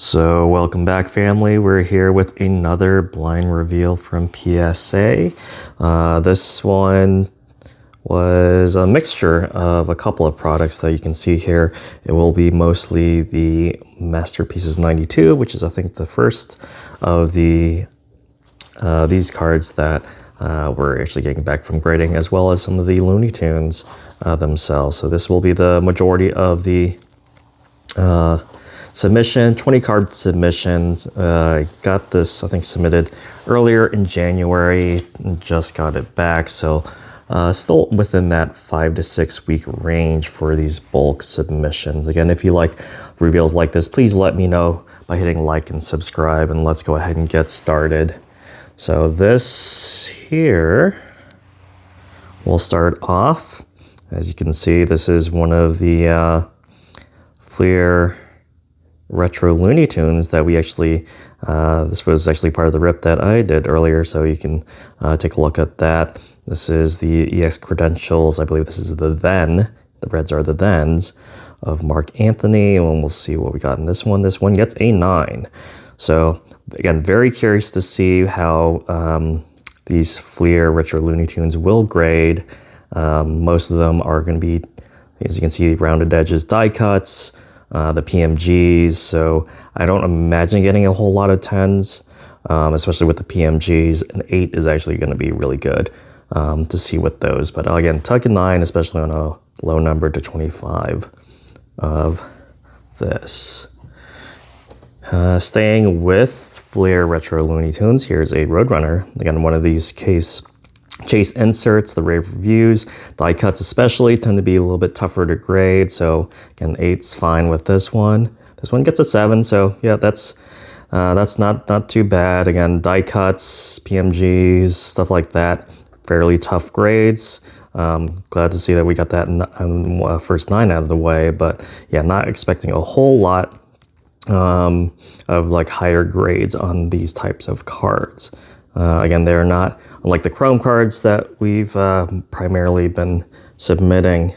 So welcome back, family. We're here with another blind reveal from PSA. This one was a mixture of a couple of products that you can see here. It will be mostly the Masterpieces 92, which is I think the first of these cards that we're actually getting back from grading, as well as some of the Looney Tunes themselves. So this will be the majority of the submission, 20 card submissions. I got this, I think, submitted earlier in January and just got it back. So still within that 5 to 6 week range for these bulk submissions. Again, if you like reveals like this, please let me know by hitting like and subscribe, and let's go ahead and get started. So this here, we'll start off. As you can see, this is one of the Fleer retro Looney Tunes that we actually, this was actually part of the rip that I did earlier, so you can take a look at that. This is the EX credentials. I believe this is the then, the reds are the thens of Mark Anthony, and we'll see what we got in this one. This one gets a 9. So again, very curious to see how these Fleer retro Looney Tunes will grade. Most of them are going to be, as you can see, rounded edges die cuts, the PMGs, so I don't imagine getting a whole lot of 10s, especially with the PMGs. An 8 is actually going to be really good to see with those. But again, tuck a 9, especially on a low number to 25 of this. Staying with Fleer retro Looney Tunes, here's a Roadrunner. Again, one of these chase inserts. The rave reviews, die cuts especially, tend to be a little bit tougher to grade. So again, 8's fine with this one. This one gets a 7. So yeah, that's not too bad. Again, die cuts, PMGs, stuff like that, fairly tough grades. Glad to see that we got that first 9 out of the way. But yeah, not expecting a whole lot of like higher grades on these types of cards. Again, they're not like the Chrome cards that we've primarily been submitting.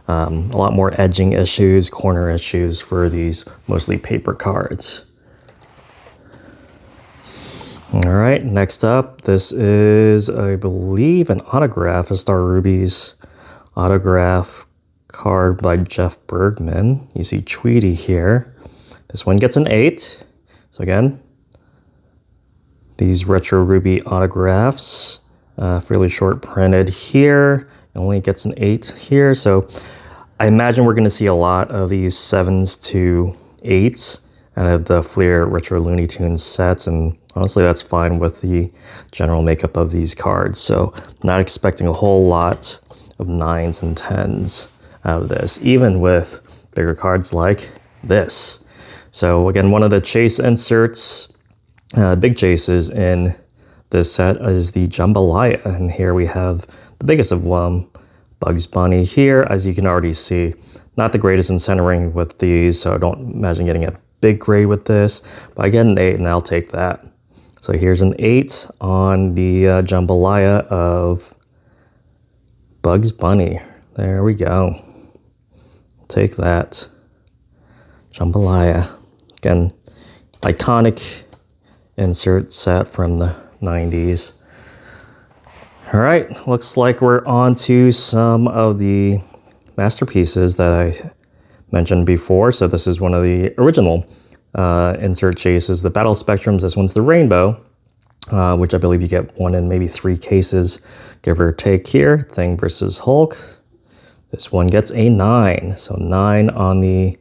A lot more edging issues, corner issues for these mostly paper cards. All right, next up, this is, I believe, an autograph, a Star Ruby's autograph card by Jeff Bergman. You see Tweety here. This one gets an 8. So again, these retro Ruby autographs, fairly short printed here. It only gets an 8 here. So I imagine we're going to see a lot of these 7s to 8s out of the Fleer retro Looney Tunes sets. And honestly, that's fine with the general makeup of these cards. So not expecting a whole lot of 9s and 10s out of this, even with bigger cards like this. So again, one of the chase inserts, big chases in this set is the Jambalaya, and here we have the biggest of Bugs Bunny here. As you can already see, not the greatest in centering with these, so I don't imagine getting a big grade with this, but I get an 8 and I'll take that. So here's an 8 on the Jambalaya of Bugs Bunny. There we go. Take that. Jambalaya. Again, iconic insert set from the 90s. All right, looks like we're on to some of the masterpieces that I mentioned before. So this is one of the original insert chases, the Battle Spectrums. This one's the Rainbow, which I believe you get 1 in maybe 3 cases, give or take here. Thing versus Hulk. This one gets a 9. So 9 on the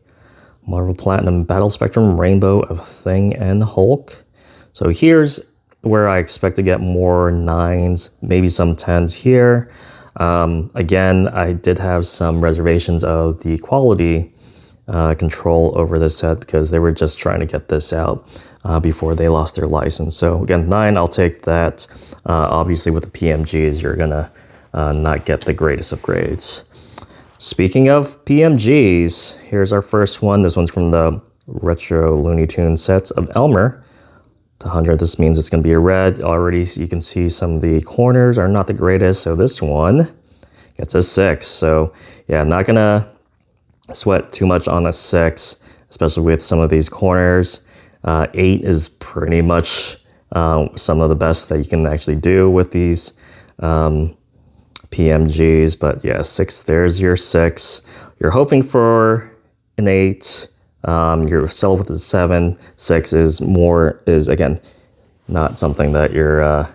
Marvel Platinum Battle Spectrum Rainbow of Thing and Hulk. So here's where I expect to get more 9s, maybe some 10s here. Again, I did have some reservations of the quality control over this set because they were just trying to get this out before they lost their license. So again, 9, I'll take that. Obviously with the PMGs, you're gonna not get the greatest of grades. Speaking of PMGs, here's our first one. This one's from the retro Looney Tunes sets of Elmer to 100. This means it's going to be a red. Already you can see some of the corners are not the greatest. So this one gets a 6. So yeah, not going to sweat too much on a 6, especially with some of these corners. 8 is pretty much some of the best that you can actually do with these PMGs. But yeah, 6, there's your 6. You're hoping for an 8. You're still with the 7. 6 is again not something that you're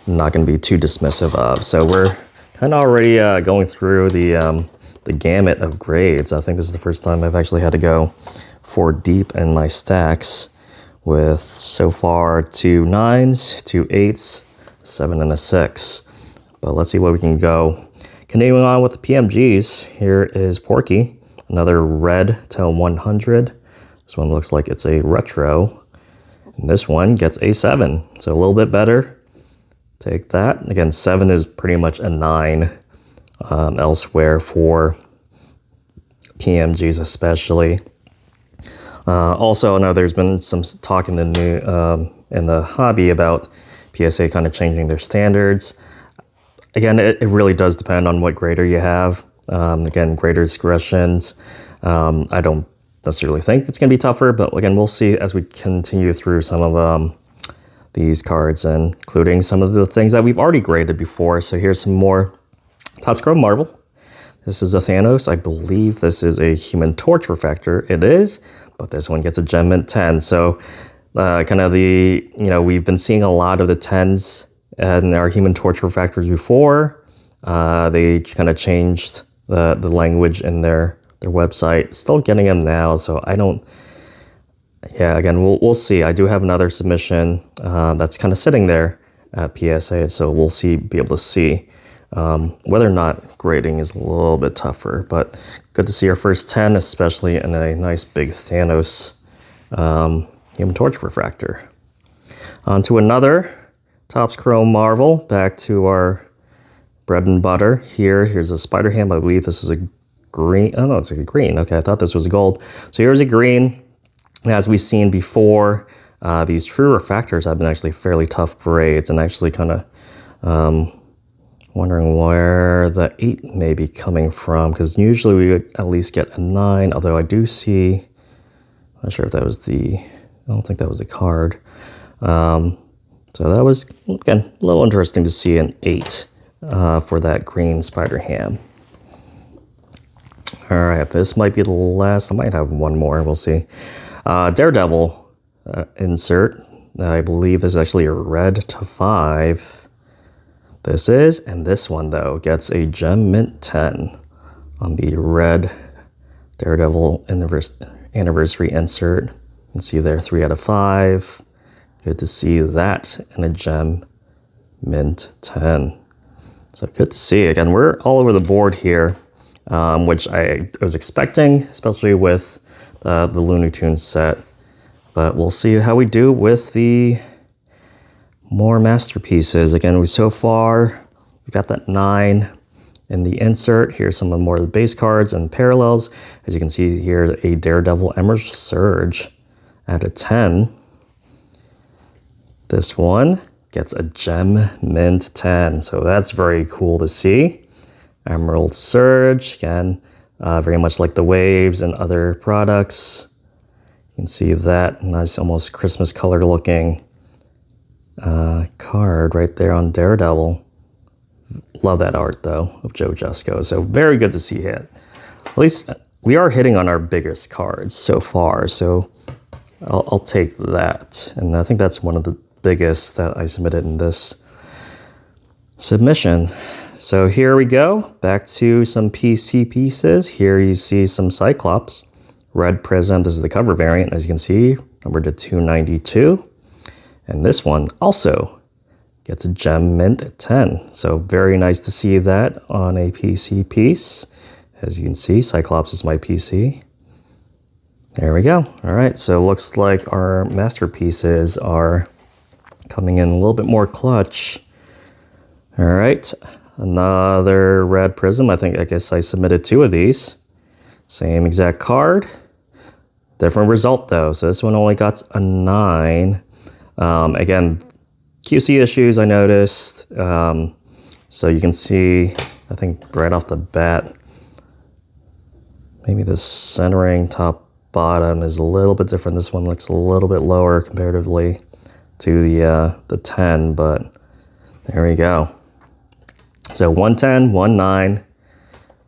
not going to be too dismissive of. So we're kind of already going through the gamut of grades. I think this is the first time I've actually had to go 4 deep in my stacks, with so far 2 9s, 2 8s, 7, and a 6. But let's see what we can go. Continuing on with the PMGs, here is Porky, another red till 100. This one looks like it's a retro. And this one gets a 7, so a little bit better. Take that. Again, 7 is pretty much a 9 elsewhere for PMGs especially. Also, I know there's been some talk in the hobby about PSA kind of changing their standards. Again, it really does depend on what grader you have. Again, grader discretions. I don't necessarily think it's going to be tougher, but again, we'll see as we continue through some of these cards, including some of the things that we've already graded before. So here's some more Topps Chrome Marvel. This is a Thanos. I believe this is a Human Torch refractor. It is, but this one gets a Gem Mint 10. So kind of we've been seeing a lot of the 10s in our Human Torch refractors before. They kind of changed the language in their website. Still getting them now, so I don't. Yeah, again, we'll see. I do have another submission that's kind of sitting there at PSA, so we'll be able to see whether or not grading is a little bit tougher. But good to see our first 10, especially in a nice big Thanos Human Torch refractor. On to another Topps Chrome Marvel. Back to our bread and butter here. Here's a Spider-Ham. I believe this is a green. Oh no, it's a green. Okay, I thought this was a gold. So here's a green. As we've seen before, these true refractors have been actually fairly tough grades, and actually kind of wondering where the 8 may be coming from, because usually we would at least get a 9, although I do see, I'm not sure if that was I don't think that was the card. So that was, again, a little interesting to see an 8 for that green Spider-Ham. All right, this might be the last. I might have one more, we'll see. Daredevil insert. I believe this is actually a red to 5. This is, and this one though gets a Gem Mint 10 on the red Daredevil anniversary insert. You can see there 3 out of 5. Good to see that in a Gem Mint 10. So good to see. Again, we're all over the board here, which I was expecting, especially with the Looney Tunes set. But we'll see how we do with the more masterpieces. Again, so far, we got that 9 in the insert. Here's some of more of the base cards and parallels. As you can see here, a Daredevil Emerald Surge at a 10. This one gets a Gem Mint 10. So that's very cool to see. Emerald Surge, again, very much like the Waves and other products. You can see that nice, almost Christmas color looking card right there on Daredevil. Love that art though of Joe Jusko. So very good to see it. At least we are hitting on our biggest cards so far. So I'll take that. And I think that's one of the biggest that I submitted in this submission. So here we go, back to some PC pieces. Here you see some Cyclops, red prism. This is the cover variant, as you can see, numbered to 292. And this one also gets a Gem Mint 10. So very nice to see that on a PC piece. As you can see, Cyclops is my PC. There we go. All right, so it looks like our masterpieces are coming in a little bit more clutch. All right. Another red prism. I guess I submitted 2 of these. Same exact card. Different result though. So this one only got a 9. Again, QC issues I noticed. So you can see, I think right off the bat, maybe the centering top bottom is a little bit different. This one looks a little bit lower comparatively to the 10, but there we go. So 110, 19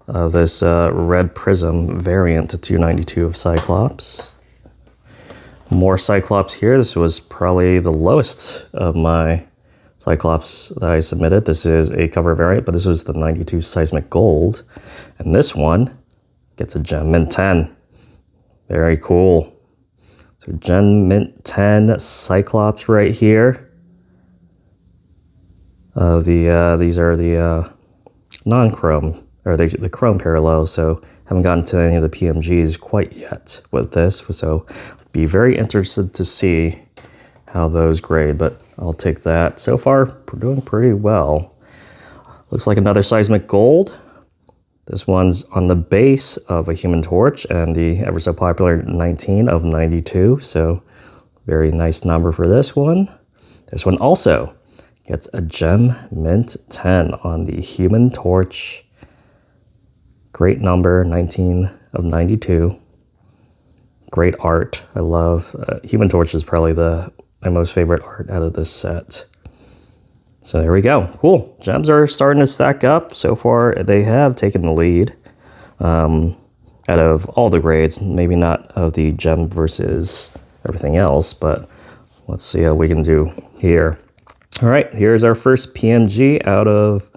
of this red prism variant to 292 of Cyclops. More Cyclops here. This was probably the lowest of my Cyclops that I submitted. This is a cover variant, but this was the 92 Seismic Gold. And this one gets a Gem Mint 10. Very cool. So Gem Mint 10 Cyclops right here. These are the non-chrome, or the chrome parallels, so haven't gotten to any of the PMGs quite yet with this, so I'd be very interested to see how those grade, but I'll take that. So far, we're doing pretty well. Looks like another Seismic Gold. This one's on the base of a Human Torch and the ever so popular 19 of 92, so very nice number for this one. This one also gets a Gem Mint 10 on the Human Torch. Great number, 19 of 92. Great art. I love Human Torch is probably my most favorite art out of this set. So there we go. Cool. Gems are starting to stack up. So far, they have taken the lead out of all the grades. Maybe not of the gem versus everything else, but let's see how we can do here. All right, here's our first PMG out of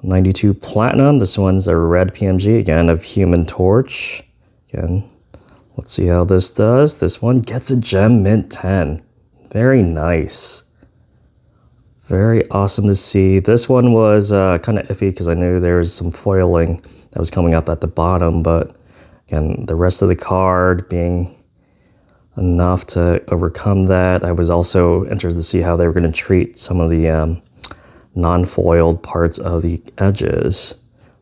92 Platinum. This one's a red PMG, again, of Human Torch. Again, let's see how this does. This one gets a Gem Mint 10. Very nice. Very awesome to see. This one was kind of iffy because I knew there was some foiling that was coming up at the bottom, but again, the rest of the card being enough to overcome that. I was also interested to see how they were going to treat some of the non-foiled parts of the edges,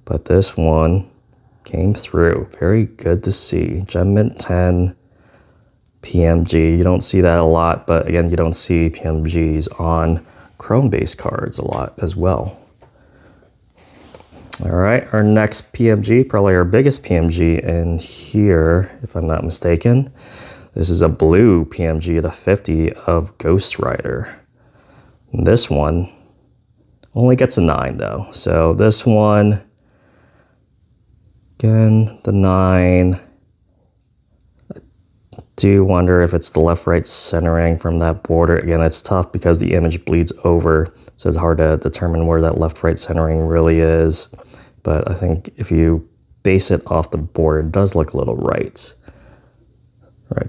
but this one came through. Very good to see. Gem Mint 10 PMG. You don't see that a lot, but again, you don't see PMGs on chrome-based cards a lot as well. All right, our next PMG, probably our biggest PMG in here, if I'm not mistaken. This is a blue PMG at a 50 of Ghost Rider. And this one only gets a 9 though. So this one, again, the 9. I do wonder if it's the left-right centering from that border. Again, it's tough because the image bleeds over, so it's hard to determine where that left-right centering really is. But I think if you base it off the border, it does look a little right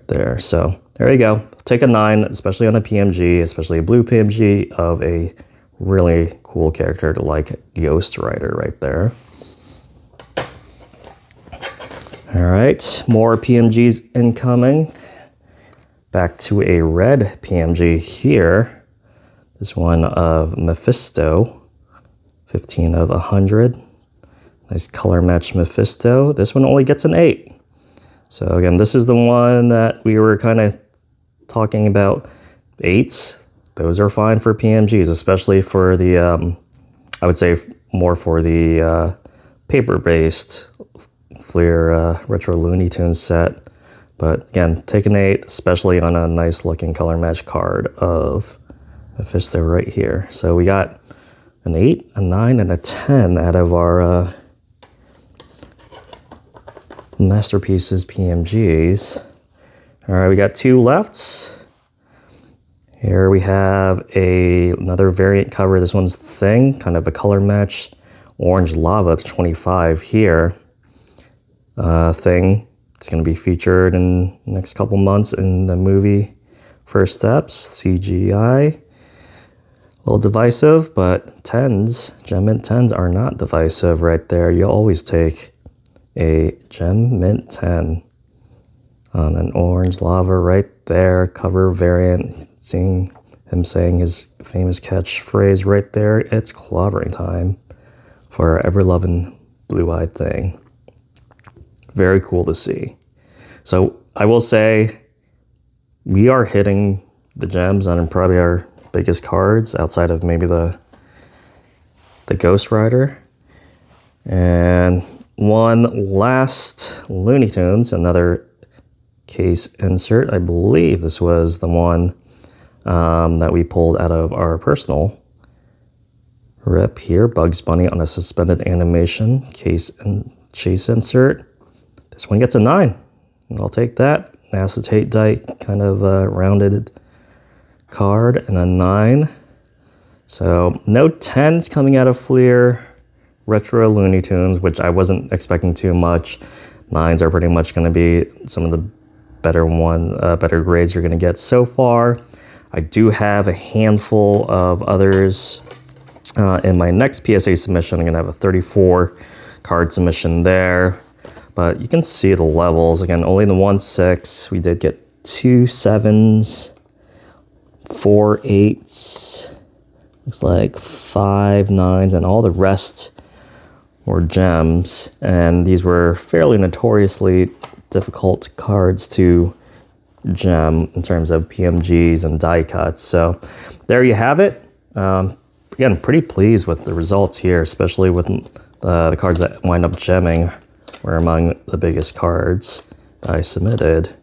there. So there you go. Take a 9, especially on a PMG, especially a blue PMG of a really cool character to like Ghost Rider right there. All right, more PMGs incoming. Back to a red PMG here. This one of Mephisto, 15 of 100. Nice color match Mephisto. This one only gets an 8. So again, this is the one that we were kind of talking about. 8s, those are fine for PMGs, especially for the, I would say more for the paper-based Fleer Retro Looney Tunes set. But again, take an 8, especially on a nice looking color match card of Mephisto right here. So we got an 8, a 9, and a 10 out of our Masterpieces PMGs. All right, we got 2 left. Here we have another variant cover. This one's Thing, kind of a color match. Orange Lava to 25 here. Thing, it's going to be featured in the next couple months in the movie First Steps, CGI. A little divisive, but 10s, Gem Mint 10s are not divisive right there. You'll always take a Gem Mint 10 on an Orange Lava right there, cover variant. Seeing him saying his famous catchphrase right there, it's clobbering time for our ever-loving blue-eyed Thing. Very cool to see. So I will say we are hitting the gems on probably our biggest cards outside of maybe the Ghost Rider. And one last Looney Tunes, another case insert. I believe this was the one that we pulled out of our personal rip here. Bugs Bunny on a suspended animation case and chase insert. This one gets a 9. I'll take that. An acetate die kind of rounded card and a 9. So no 10s coming out of Fleer Retro Looney Tunes, which I wasn't expecting too much. 9s are pretty much going to be some of the better grades you're going to get so far. I do have a handful of others in my next PSA submission. I'm going to have a 34 card submission there, but you can see the levels. Again, only the 1/6. We did get 2 7s, 4 8s, looks like 5 9s, and all the rest were gems. And these were fairly notoriously difficult cards to gem in terms of PMGs and die cuts. So there you have it. Again, pretty pleased with the results here, especially with the cards that wind up gemming were among the biggest cards I submitted,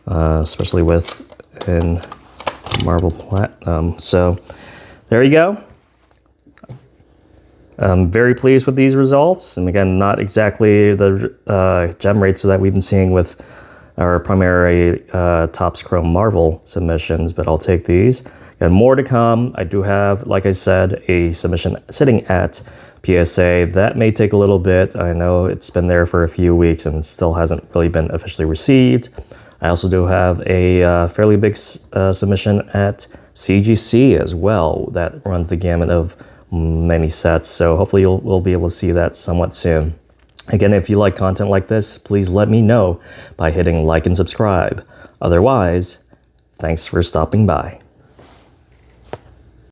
especially in Marvel Platinum. So there you go. I'm very pleased with these results. And again, not exactly the gem rates that we've been seeing with our primary Topps Chrome Marvel submissions, but I'll take these. And more to come. I do have, like I said, a submission sitting at PSA. That may take a little bit. I know it's been there for a few weeks and still hasn't really been officially received. I also do have a fairly big submission at CGC as well that runs the gamut of many sets. So hopefully we'll be able to see that somewhat soon. Again, if you like content like this, please let me know by hitting like and subscribe. Otherwise, thanks for stopping by.